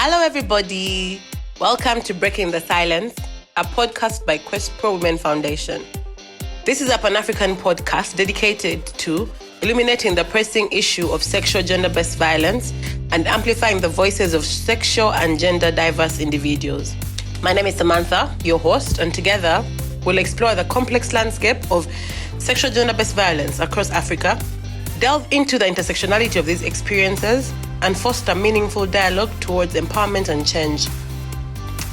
Hello, everybody. Welcome to Breaking the Silence, a podcast by Quest Pro Women Foundation. This is a Pan-African podcast dedicated to illuminating the pressing issue of sexual gender-based violence and amplifying the voices of sexual and gender-diverse individuals. My name is Samantha, your host, and together we'll explore the complex landscape of sexual gender-based violence across Africa, delve into the intersectionality of these experiences, and foster meaningful dialogue towards empowerment and change.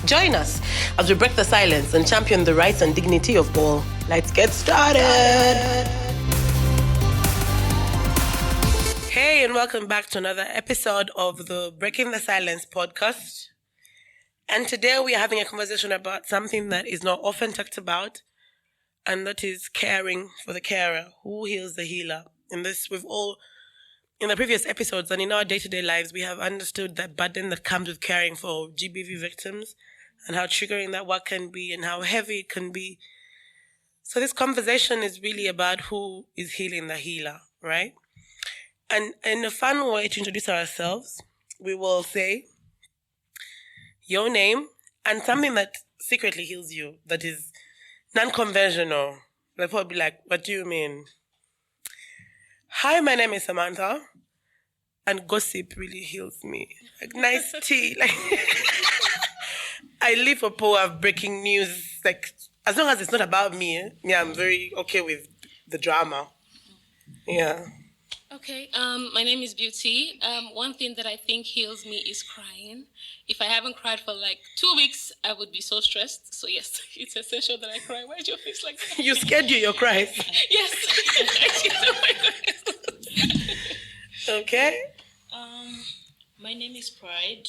Join us as we break the silence and champion the rights and dignity of all. Let's get started. Hey, and welcome back to another episode of the Breaking the Silence podcast. And today we are having a conversation about something that is not often talked about, and that is caring for the carer. Who heals the healer? In the previous episodes and in our day-to-day lives, we have understood that burden that comes with caring for GBV victims and how triggering that work can be and how heavy it can be. So this conversation is really about who is healing the healer, right? And in a fun way to introduce ourselves, we will say your name and something that secretly heals you, that is non-conventional. They'll probably be like, what do you mean? Hi, my name is Samantha, and gossip really heals me. Like nice tea. Like I live for power of breaking news. Like as long as it's not about me, I'm very okay with the drama. Yeah. Okay, my name is Beauty. One thing that I think heals me is crying. If I haven't cried for like 2 weeks, I would be so stressed. So yes, it's essential that I cry. Why is your face like that? You schedule your cries? Yes. Oh my goodness. Okay. My name is Pride,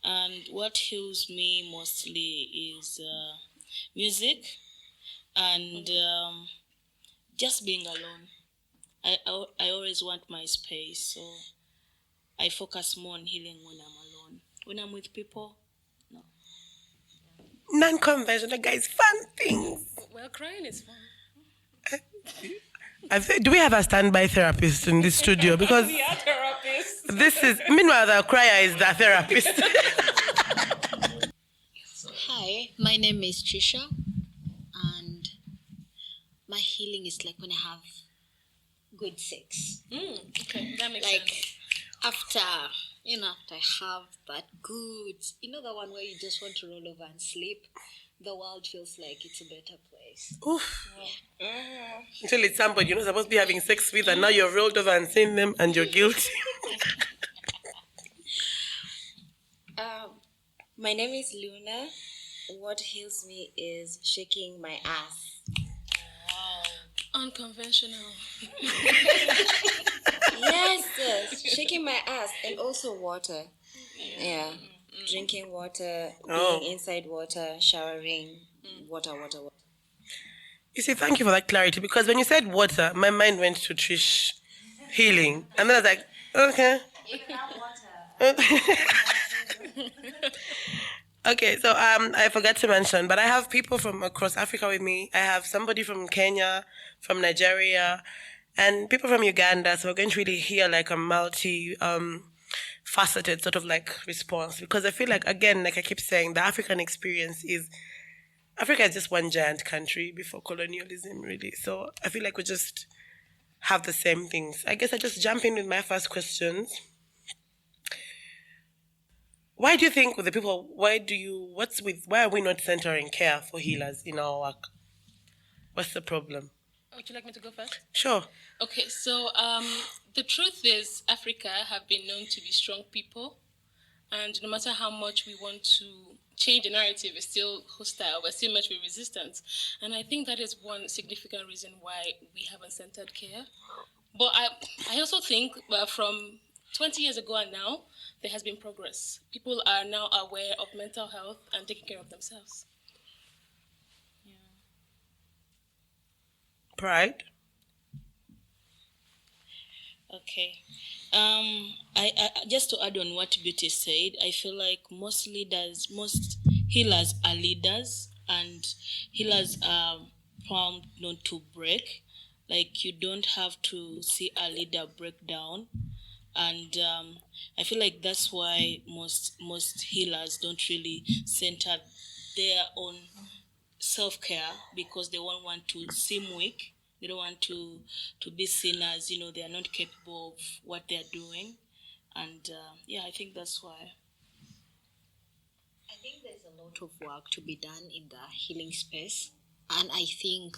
and what heals me mostly is music and just being alone. I always want my space, so I focus more on healing when I'm alone. When I'm with people, no. Non-conventional, guys, fun things. Well, crying is fun. Do we have a standby therapist in this studio? Because We are therapists. this is, meanwhile, the crier is the therapist. Hi, my name is Trisha, and my healing is like when I have good sex. Okay, that makes Like sense. after I have that good, the one where you just want to roll over and sleep, the world feels like it's a better place. Oof. Until it's somebody you're not supposed to be having sex with, and now you're rolled over and seen them, and you're guilty. My name is Luna. What heals me is shaking my ass. Unconventional. Yes, shaking my ass, and also water. Yeah, drinking water, being inside water, showering, water. You see, thank you for that clarity, because when you said water, my mind went to Trish healing, and then I was like, okay. Okay, so I forgot to mention, but I have people from across Africa with me. I have somebody from Kenya, from Nigeria, and people from Uganda. So we're going to really hear like a faceted sort of like response, because I feel like, again, like I keep saying, the African experience is Africa is just one giant country before colonialism, really. So I feel like we just have the same things. I guess I just jump in with my first questions. Why do you think with the people, why are we not centering care for healers in our work? What's the problem? Would you like me to go first? Sure. Okay, so the truth is Africa have been known to be strong people, and no matter how much we want to change the narrative, it's still hostile, we're still met with resistance. And I think that is one significant reason why we haven't centered care. But I also think from 20 years ago and now, there has been progress. People are now aware of mental health and taking care of themselves. Pride? Okay. I just to add on what Beauty said, I feel like most healers are leaders, and healers are prone not to break. Like you don't have to see a leader break down. And I feel like that's why most healers don't really center their own self-care, because they won't want to seem weak. They don't want to be seen as, they are not capable of what they're doing. And I think that's why. I think there's a lot of work to be done in the healing space. And I think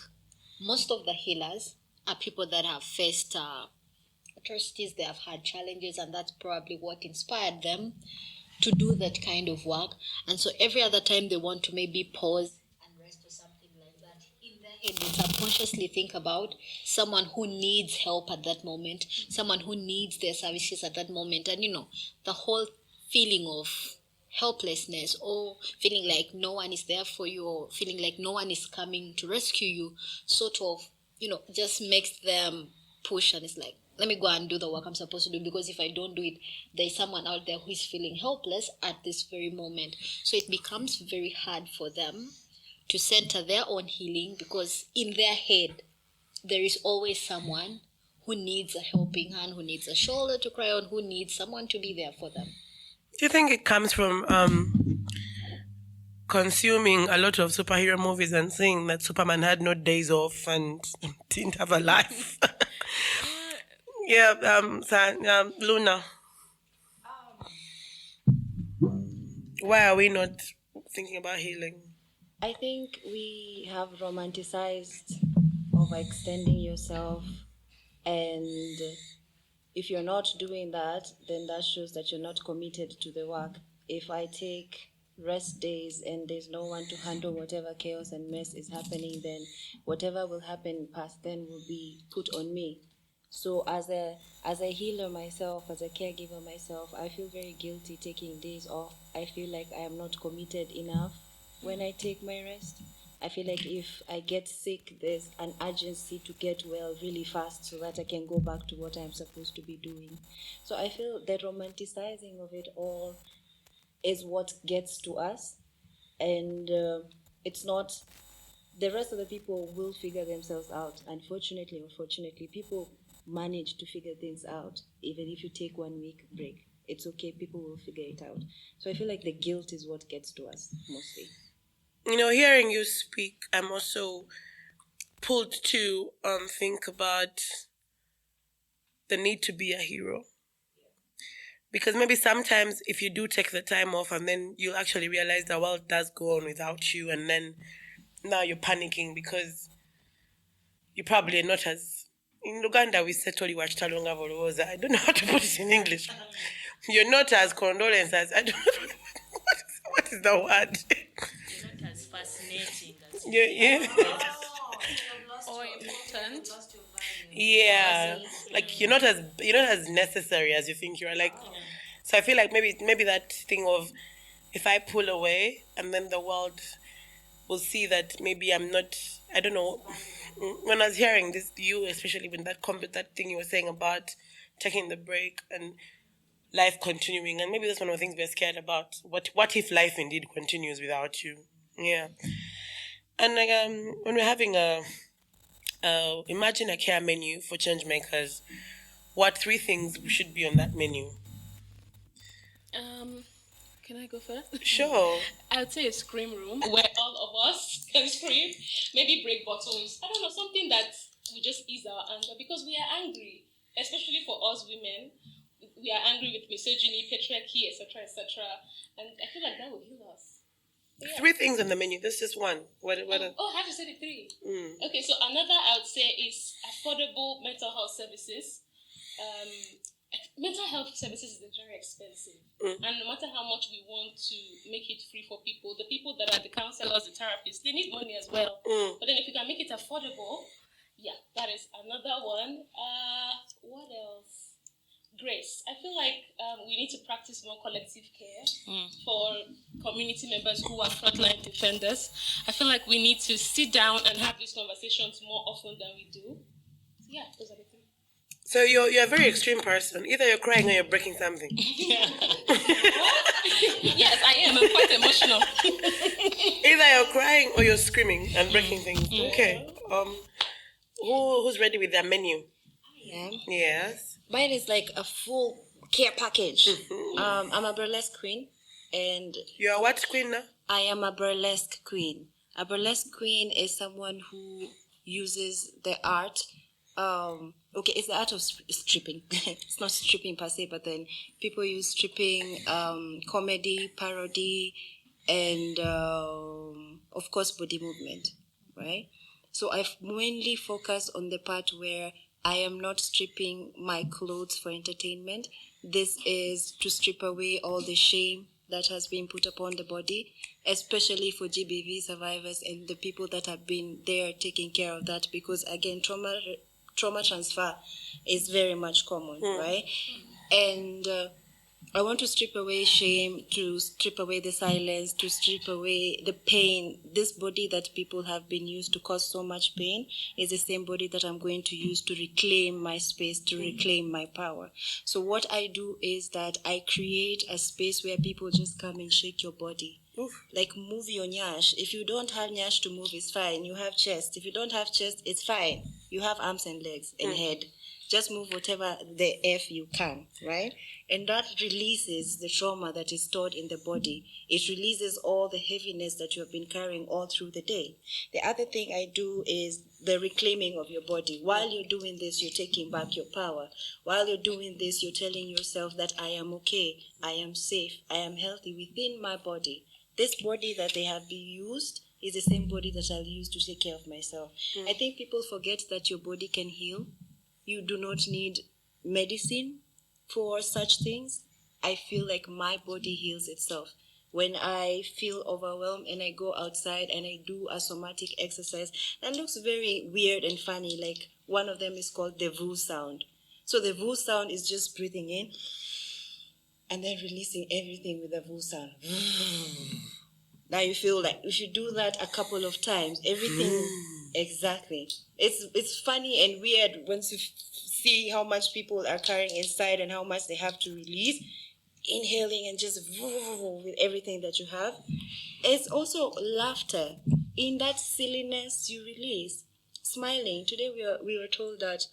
most of the healers are people that have faced atrocities, they have had challenges, and that's probably what inspired them to do that kind of work. And so every other time they want to maybe pause and rest or something like that, in their head they subconsciously think about someone who needs help at that moment, someone who needs their services at that moment. And the whole feeling of helplessness, or feeling like no one is there for you, or feeling like no one is coming to rescue you, sort of, just makes them push, and it's like, let me go and do the work I'm supposed to do, because if I don't do it, there's someone out there who is feeling helpless at this very moment. So it becomes very hard for them to center their own healing, because in their head there is always someone who needs a helping hand, who needs a shoulder to cry on, who needs someone to be there for them. Do you think it comes from consuming a lot of superhero movies and seeing that Superman had no days off and didn't have a life? Luna. Why are we not thinking about healing? I think we have romanticized overextending yourself, and if you're not doing that, then that shows that you're not committed to the work. If I take rest days and there's no one to handle whatever chaos and mess is happening, then whatever will happen past then will be put on me. So as a healer myself, as a caregiver myself, I feel very guilty taking days off. I feel like I am not committed enough when I take my rest. I feel like if I get sick, there's an urgency to get well really fast so that I can go back to what I'm supposed to be doing. So I feel that romanticizing of it all is what gets to us, and it's not. The rest of the people will figure themselves out. Unfortunately, people manage to figure things out. Even if you take 1 week break, it's okay. People will figure it out. So I feel like the guilt is what gets to us mostly. Hearing you speak, I'm also pulled to think about the need to be a hero. Because maybe sometimes if you do take the time off and then you'll actually realize the world does go on without you, and then now you're panicking because you probably are not as... In Uganda, we say Toli Wachtalonga Voloza. I don't know how to put it in English. You're not as condolence as... I don't know what is the word? You're not as fascinating as Yeah. Or important. Yeah, like you're not as necessary as you think you are. Like, so I feel like maybe that thing of, if I pull away and then the world will see that maybe I'm not. I don't know. When I was hearing this, you especially when that thing you were saying about taking the break and life continuing, and maybe that's one of the things we're scared about. What if life indeed continues without you? Yeah, and like when we're having imagine a care menu for changemakers. What 3 things should be on that menu? Can I go first? Sure. I would say a scream room where all of us can scream. Maybe break bottles. I don't know, something that will just ease our anger, because we are angry, especially for us women. We are angry with misogyny, patriarchy, etc., etc. And I feel like that will heal us. Yeah. 3 things on the menu. That's just one. What I have to say the 3. Okay, so another I would say is affordable mental health services. Mental health services is very expensive. And no matter how much we want to make it free for people, the people that are the counselors, the therapists, they need money as well. But then if you can make it affordable, that is another one. What else? Grace. I feel like we need to practice more collective care for community members who are frontline defenders. I feel like we need to sit down and have these conversations more often than we do. So those are the 3. So you're a very extreme person. Either you're crying or you're breaking something. Yes, I am. I'm quite emotional. Either you're crying or you're screaming and breaking things. Okay. Who's ready with their menu? I am. Yes. Mine is like a full care package. I'm a burlesque queen, and You're a what queen now? I am a burlesque queen. A burlesque queen is someone who uses the art. It's the art of stripping. It's not stripping per se, but then people use stripping, comedy, parody, and of course body movement, right? So I've mainly focused on the part where I am not stripping my clothes for entertainment. This is to strip away all the shame that has been put upon the body, especially for GBV survivors and the people that have been there taking care of that, because again, trauma transfer is very much common, right? And I want to strip away shame, to strip away the silence, to strip away the pain. This body that people have been used to cause so much pain is the same body that I'm going to use to reclaim my space, to reclaim my power. So what I do is that I create a space where people just come and shake your body. Like, move your nyash. If you don't have nyash to move, it's fine. You have chest. If you don't have chest, it's fine. You have arms and legs and head. Just move whatever the F you can, right? And that releases the trauma that is stored in the body. It releases all the heaviness that you have been carrying all through the day. The other thing I do is the reclaiming of your body. While you're doing this, you're taking back your power. While you're doing this, you're telling yourself that I am okay, I am safe, I am healthy within my body. This body that they have been used is the same body that I'll use to take care of myself. I think people forget that your body can heal. You do not need medicine for such things. I feel like my body heals itself. When I feel overwhelmed and I go outside and I do a somatic exercise that looks very weird and funny, like one of them is called the VU sound. So the VU sound is just breathing in and then releasing everything with the VU sound. Now you feel like if you do that a couple of times, everything, exactly. It's funny and weird once you see how much people are carrying inside and how much they have to release. Inhaling and just with everything that you have. It's also laughter. In that silliness you release. Smiling. Today we were told that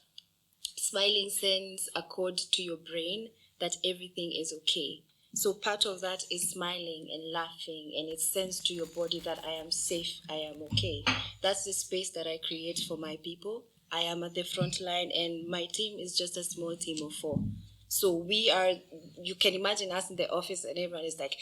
smiling sends a code to your brain that everything is okay. So part of that is smiling and laughing, and it sends to your body that I am safe, I am okay. That's the space that I create for my people. I am at the front line, and my team is just a small team of 4. So we are, you can imagine us in the office and everyone is like,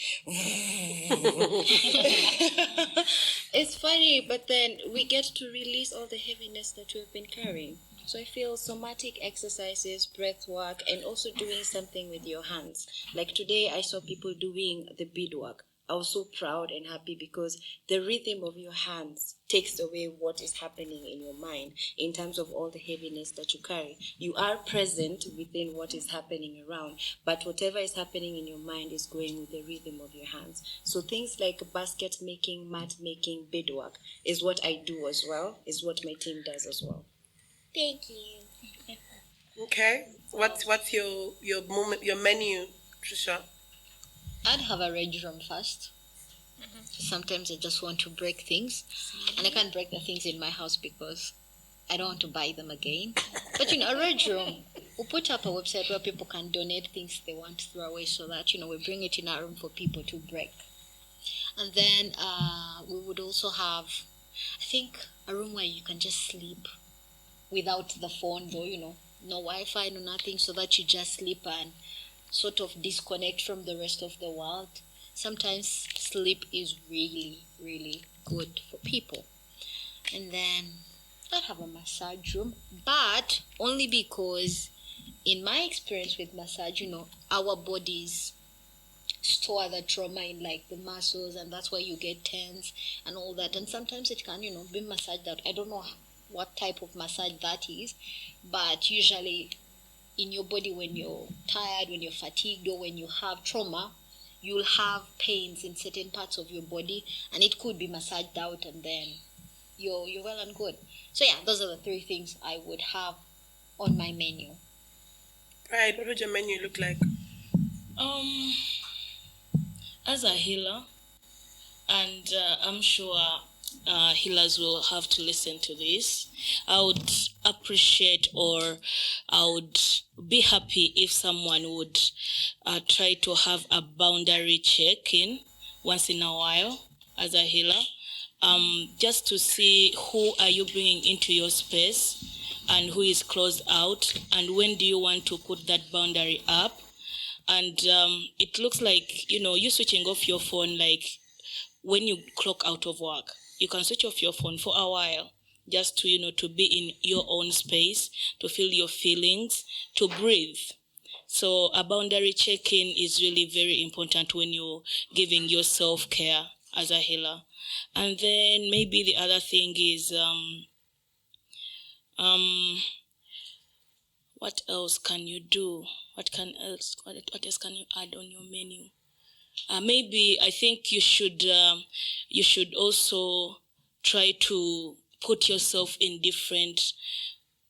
it's funny, but then we get to release all the heaviness that we've been carrying. So I feel somatic exercises, breath work, and also doing something with your hands. Like today, I saw people doing the beadwork. I was so proud and happy because the rhythm of your hands takes away what is happening in your mind in terms of all the heaviness that you carry. You are present within what is happening around, but whatever is happening in your mind is going with the rhythm of your hands. So things like basket making, mat making, beadwork is what I do as well, is what my team does as well. Thank you. Okay. What's your menu, Trisha? I'd have a red room first. Sometimes I just want to break things, and I can't break the things in my house because I don't want to buy them again. But a red room, we'll put up a website where people can donate things they want to throw away, so that we bring it in our room for people to break. And then we would also have, I think, a room where you can just sleep without the phone, though, no Wi-Fi, no nothing, so that you just sleep and sort of disconnect from the rest of the world. Sometimes sleep is really, really good for people. And then I'd have a massage room, but only because in my experience with massage, our bodies store the trauma in like the muscles, and that's why you get tense and all that. And sometimes it can, be massaged out. I don't know what type of massage that is, but usually in your body, when you're tired, when you're fatigued, or when you have trauma, you'll have pains in certain parts of your body, and it could be massaged out, and then you're well and good. So yeah, those are the 3 things I would have on my menu. Right, what would your menu look like? As a healer, and I'm sure healers will have to listen to this. I would appreciate, or I would be happy if someone would try to have a boundary check-in once in a while as a healer, just to see who are you bringing into your space and who is closed out, and when do you want to put that boundary up. And it looks like, you switching off your phone, like when you clock out of work, you can switch off your phone for a while, just to, to be in your own space, to feel your feelings, to breathe. So a boundary check-in is really very important when you're giving your self-care as a healer. And then maybe the other thing is, what else can you do? What else can you add on your menu? Maybe I think you should also try to put yourself in different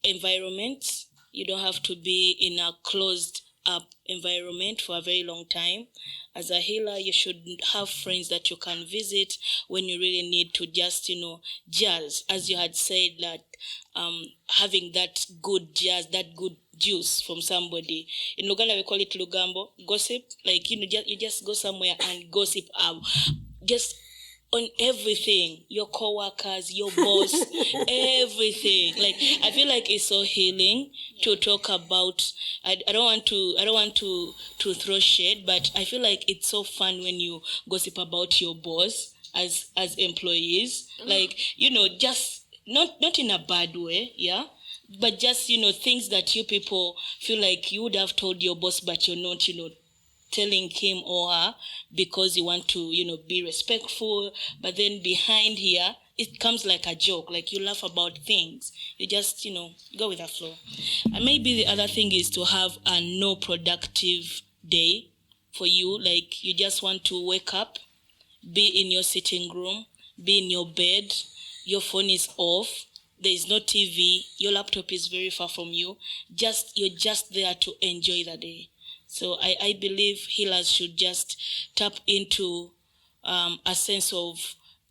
environments. You don't have to be in a closed up environment for a very long time. As a healer, you should have friends that you can visit when you really need to just, jazz. As you had said, that having that good jazz, that good juice from somebody. In Uganda, we call it lugambo, gossip. Like, you just go somewhere and gossip just on everything, your co-workers, your boss, everything. Like, I feel like it's so healing to talk about. I don't want to throw shade, but I feel like it's so fun when you gossip about your boss as employees. Like, just not in a bad way, yeah, but just things that you people feel like you would have told your boss, but you're not, telling him or her because you want to, be respectful. But then behind here, it comes like a joke, like you laugh about things. You just, go with the flow. And maybe the other thing is to have a no productive day for you. Like, you just want to wake up, be in your sitting room, be in your bed, your phone is off, there is no TV, your laptop is very far from you. You're just there to enjoy the day. So I believe healers should just tap into a sense of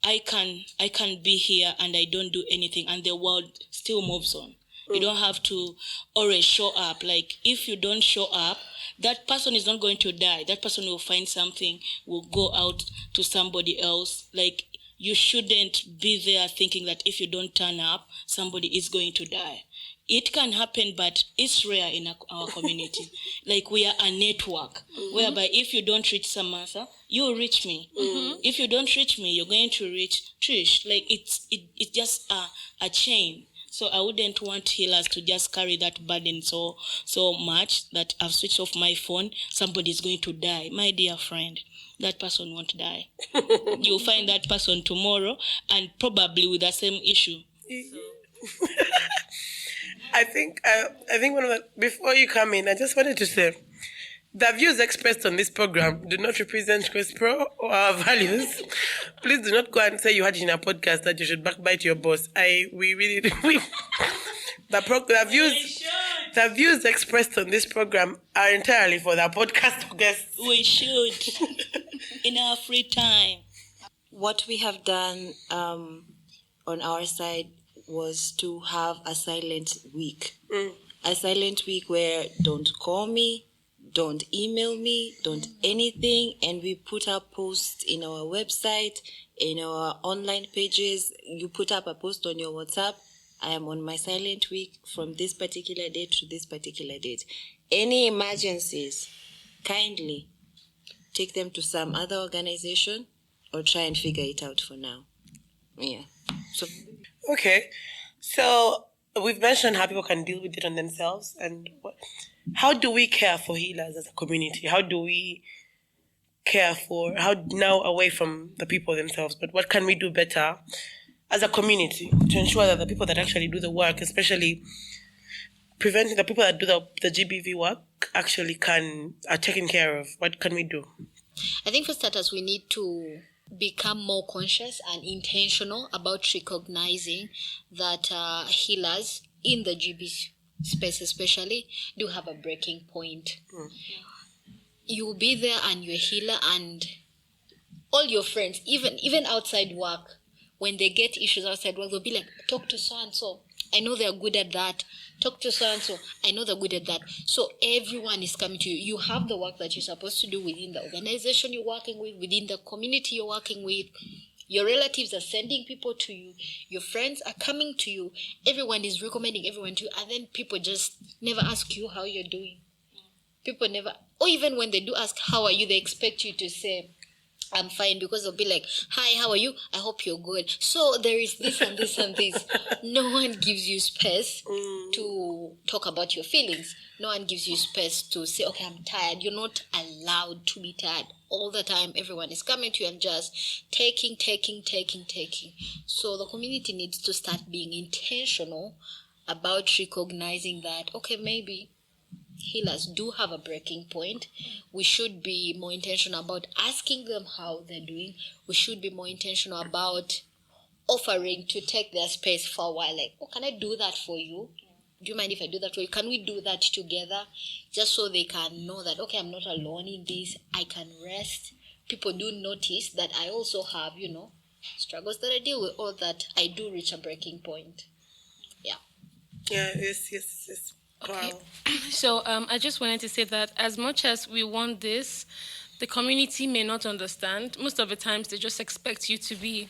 I can be here and I don't do anything and the world still moves on. You don't have to always show up. Like, if you don't show up, that person is not going to die. That person will find something, will go out to somebody else. Like, you shouldn't be there thinking that if you don't turn up, somebody is going to die. It can happen, but it's rare in our community. Like, we are a network, whereby if you don't reach Samantha, you'll reach me. If you don't reach me, you're going to reach Trish. Like, it's just a chain. So I wouldn't want healers to just carry that burden so much that I've switched off my phone, somebody's going to die. My dear friend, that person won't die. You'll find that person tomorrow and probably with the same issue. I think before you come in, I just wanted to say, the views expressed on this program do not represent Quest Pro or our values. Please do not go and say you heard it in a podcast that you should backbite your boss. The views expressed on this program are entirely for the podcast guests. We should, in our free time. What we have done on our side was to have a silent week. A silent week where don't call me, don't email me, don't anything. And we put up posts in our website, in our online pages. You put up a post on your WhatsApp. I am on my silent week from this particular date to this particular date. Any emergencies, kindly take them to some other organization or try and figure it out for now. Yeah. Okay. So we've mentioned how people can deal with it on themselves, and how do we care for healers as a community? How do we care for, how now away from the people themselves, but what can we do better as a community to ensure that the people that actually do the work, especially preventing the people that do the GBV work, actually are taken care of? What can we do? I think for starters, we need to become more conscious and intentional about recognizing that healers in the GB space especially do have a breaking point. You'll be there and you're a healer, and all your friends, even outside work, when they get issues outside work, they'll be like, talk to so-and-so. I know they're good at that. Talk to so-and-so. I know they're good at that. So everyone is coming to you. You have the work that you're supposed to do within the organization you're working with, within the community you're working with. Your relatives are sending people to you. Your friends are coming to you. Everyone is recommending everyone to you. And then people just never ask you how you're doing. People never, or even when they do ask, how are you, they expect you to say, I'm fine, because they'll be like, hi, how are you? I hope you're good. So there is this and this and this. No one gives you space to talk about your feelings. No one gives you space to say, okay, I'm tired. You're not allowed to be tired all the time. Everyone is coming to you and just taking. So the community needs to start being intentional about recognizing that, okay, maybe healers do have a breaking point. We should be more intentional about asking them how they're doing. We should be more intentional about offering to take their space for a while. Like, oh, can I do that for you? Do you mind if I do that for you? Can we do that together? Just so they can know that, okay, I'm not alone in this. I can rest. People do notice that I also have, struggles that I deal with, or that I do reach a breaking point. Yeah. Yeah, yes. Okay. Wow. So I just wanted to say that as much as we want this, the community may not understand. Most of the times they just expect you to be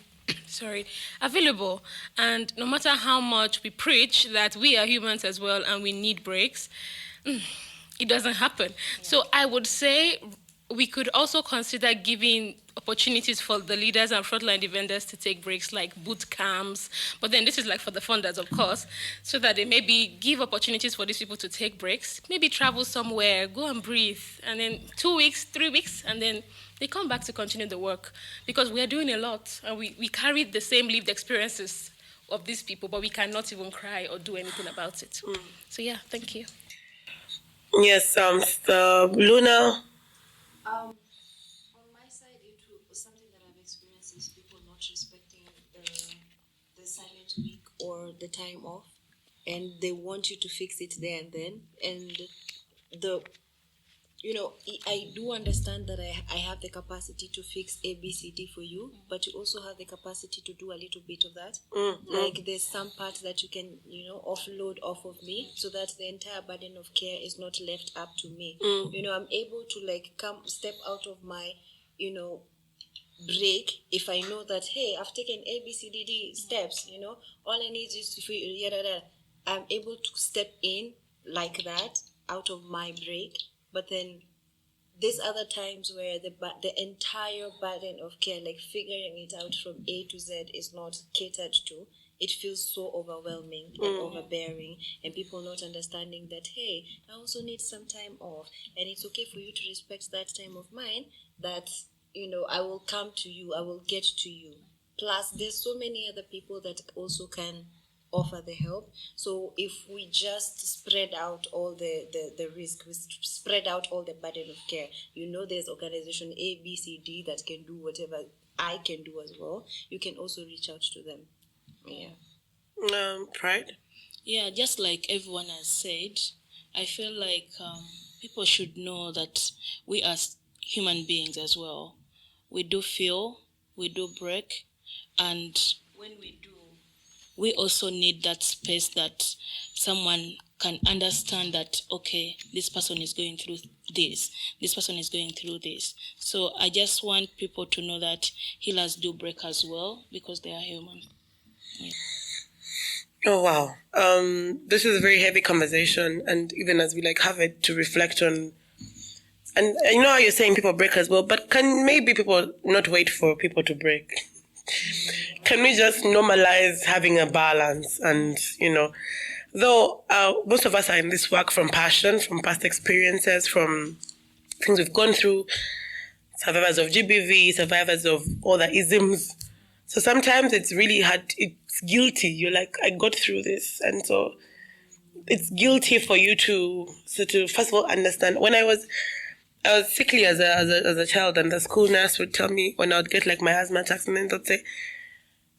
available. And no matter how much we preach that we are humans as well and we need breaks, it doesn't happen. Yeah. So I would say we could also consider giving opportunities for the leaders and frontline vendors to take breaks, like boot camps. But then this is like for the funders, of course, so that they maybe give opportunities for these people to take breaks, maybe travel somewhere, go and breathe, and then 2 weeks, 3 weeks, and then they come back to continue the work, because we are doing a lot, and we carry the same lived experiences of these people, but we cannot even cry or do anything about it. So yeah, thank you. Yes, Luna. On my side, it was something that I've experienced is people not respecting the silent week or the time off, and they want you to fix it there and then. And I do understand that I have the capacity to fix A, B, C, D for you, but you also have the capacity to do a little bit of that. Like there's some parts that you can, offload off of me, so that the entire burden of care is not left up to me. I'm able to step out of my, break if I know that, hey, I've taken A, B, C, D, D steps, all I need is to, I'm able to step in like that out of my break. But then there's other times where the entire burden of care, like figuring it out from A to Z, is not catered to. It feels so overwhelming and overbearing, and people not understanding that, hey, I also need some time off, and it's okay for you to respect that time of mine, that, I will come to you, I will get to you. Plus, there's so many other people that also can offer the help. So if we just spread out all the risk, we spread out all the burden of care, there's organization A, B, C, D that can do whatever I can do as well. You can also reach out to them. Yeah. Pride? Yeah, just like everyone has said, I feel like people should know that we are human beings as well. We do feel, we do break, and when we do, we also need that space that someone can understand that, okay, this person is going through this person is going through this. So I just want people to know that healers do break as well, because they are human. Yeah. Oh, wow. This is a very heavy conversation, and even as we have it to reflect on, and you know how you're saying people break as well, but can maybe people not wait for people to break? Can we just normalize having a balance? And, though most of us are in this work from passion, from past experiences, from things we've gone through, survivors of GBV, survivors of all the isms. So sometimes it's really hard, it's guilty. You're like, I got through this. And so it's guilty for you to first of all understand. When I was sickly as a child, and the school nurse would tell me when I would get my asthma attacks, and then they'd say,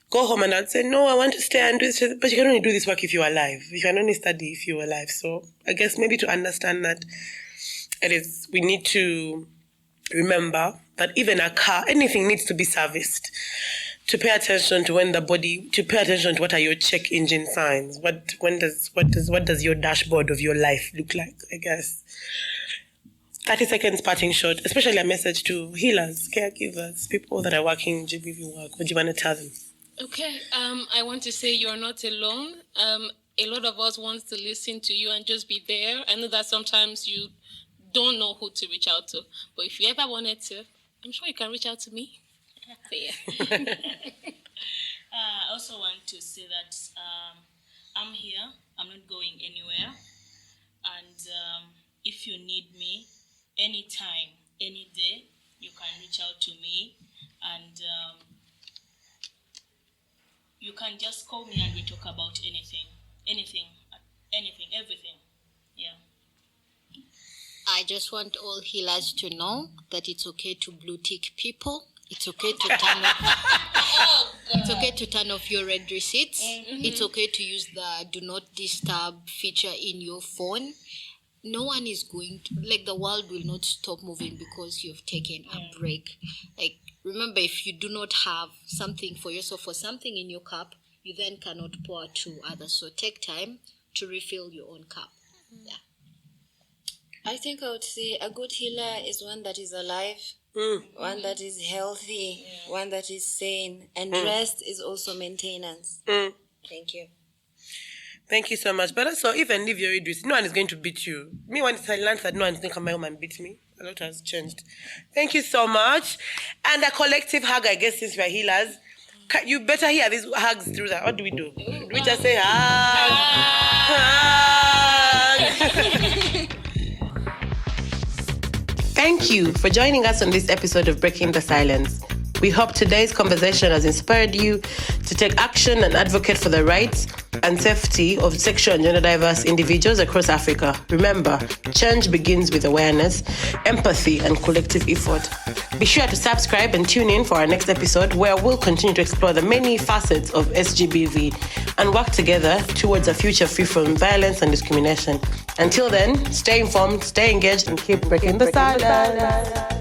go home, and I'd say, no, I want to stay and do this, but you can only do this work if you're alive. You can only study if you're alive. So I guess maybe to understand that we need to remember that even a car, anything needs to be serviced. to pay attention to what are your check engine signs. What does your dashboard of your life look like, I guess. 30 seconds parting shot, especially a message to healers, caregivers, people that are working GBV work. What do you want to tell them? Okay, I want to say you're not alone. A lot of us want to listen to you and just be there. I know that sometimes you don't know who to reach out to, but if you ever wanted to, I'm sure you can reach out to me. So, yeah. I also want to say that I'm here. I'm not going anywhere. And if you need me, anytime, any day, you can reach out to me. And you can just call me and we talk about anything, everything. Yeah. I just want all healers to know that it's okay to blue tick people. It's okay to turn off. It's okay to turn off your red receipts. Mm-hmm. It's okay to use the do not disturb feature in your phone. No one is going to, the world will not stop moving because you've taken a break. Remember, if you do not have something for yourself or something in your cup, you then cannot pour to others. So take time to refill your own cup. Yeah. I think I would say a good healer is one that is alive, one that is healthy, one that is sane, and rest is also maintenance. Thank you. Thank you so much. But also, even if you're reduced, no one is going to beat you. Me, when I learned that no one is going to come home and beat me, a lot has changed. Thank you so much. And a collective hug, I guess, since we're healers. You better hear these hugs through that. What do? Do we just say hug? Hug. Thank you for joining us on this episode of Breaking the Silence. We hope today's conversation has inspired you to take action and advocate for the rights and safety of sexual and gender diverse individuals across Africa. Remember, change begins with awareness, empathy, and collective effort. Be sure to subscribe and tune in for our next episode, where we'll continue to explore the many facets of SGBV and work together towards a future free from violence and discrimination. Until then, stay informed, stay engaged, and keep breaking the silence.